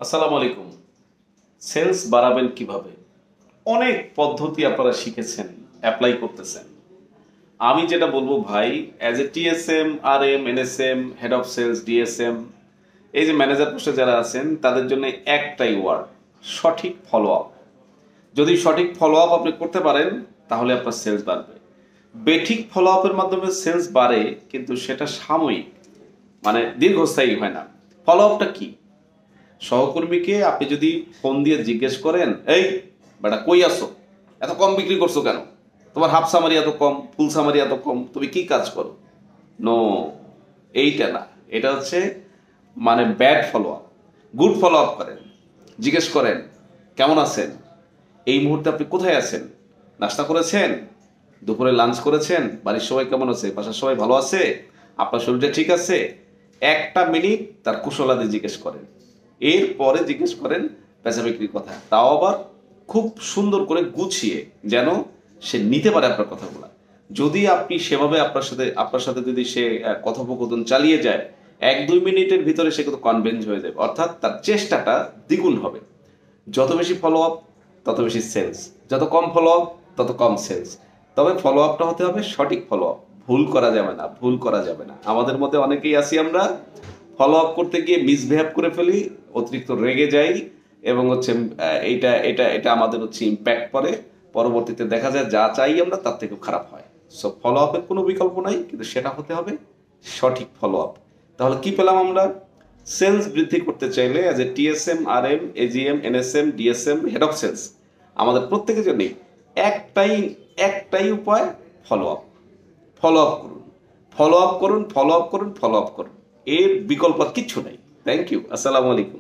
আসসালামু আলাইকুম। সেলস বাড়াবেন কিভাবে? অনেক পদ্ধতি আপনারা শিখেছেন, অ্যাপ্লাই করতেছেন। আমি যেটা বলবো ভাই, as a TSM, RM, NSM, head of sales, DSM, এই যে ম্যানেজার পোস্টে যারা আছেন তাদের জন্য একটাই ওয়ার্ড, সঠিক ফলো আপ। যদি সঠিক ফলো আপ আপনি করতে পারেন তাহলে আপনার সেলস বাড়বে। বেঠিক ফলো আপের মাধ্যমে সেলস বাড়ে, কিন্তু সেটা সাময়িক, মানে দীর্ঘস্থায়ী হয় না। ফলো আপটা কি? সহকর্মীকে আপনি যদি ফোন দিয়ে জিজ্ঞেস করেন, এই বেটা কই আসো, এত কম বিক্রি করছো কেন, তোমার হাফ সামারি এত কম, ফুল সামারি এত কম, তুমি কি কাজ করো? নো, এইটা না। এটা হচ্ছে মানে bad follow up. Good follow up করেন, জিজ্ঞেস করেন কেমন আছেন, এই মুহূর্তে আপনি কোথায় আছেন, নাস্তা করেছেন, দুপুরে লাঞ্চ করেছেন, বাড়ির সবাই কেমন আছে, বাসার সবাই ভালো আছে, আপনার শরীরটা ঠিক আছে। একটা মিনিট তার কুশলাদি জিজ্ঞেস করেন, এরপরে জিজ্ঞেস করেন বেচা বিক্রির কথা, তাও আবার খুব সুন্দর করে গুছিয়ে, যেন সে নিতে পারে আপনার কথাগুলো। যদি আপনি সেভাবে আপনার সাথে যদি সে কথোপকথন চালিয়ে যায়, 1-2 মিনিটের ভিতরে সে কিন্তু কনভিন্স হয়ে যাবে, অর্থাৎ তার চেষ্টাটা দ্বিগুণ হবে। যত বেশি ফলো আপ তত বেশি সেলস, যত কম ফলো আপ তত কম সেলস। তবে ফলো আপটা হতে হবে সঠিক ফলো আপ। ভুল করা যাবে না, ভুল করা যাবে না। আমাদের মধ্যে অনেকেই আছি, আমরা ফলো আপ করতে গিয়ে মিসবিহেভ করে ফেলি, অতিরিক্ত রেগে যাই, এবং হচ্ছে এইটা এটা এটা আমাদের হচ্ছে ইম্প্যাক্ট পড়ে। পরবর্তীতে দেখা যায় যা চাই আমরা তার থেকে খারাপ হয়। সো ফলো আপের কোনো বিকল্প নাই, কিন্তু সেটা হতে হবে সঠিক ফলো আপ। তাহলে কি পেলাম আমরা? সেলস বৃদ্ধি করতে চাইলে as a TSM, RM, AGM, NSM, DSM, head of sales, আমাদের প্রত্যেকের জন্যই একটাই একটাই উপায়, ফলো আপ। ফলো আপ করুন, ফলো আপ করুন, ফলো আপ করুন, ফলো আপ করুন। এর বিকল্প আর কিচ্ছু নাই। Thank you. আসসালামু আলাইকুম।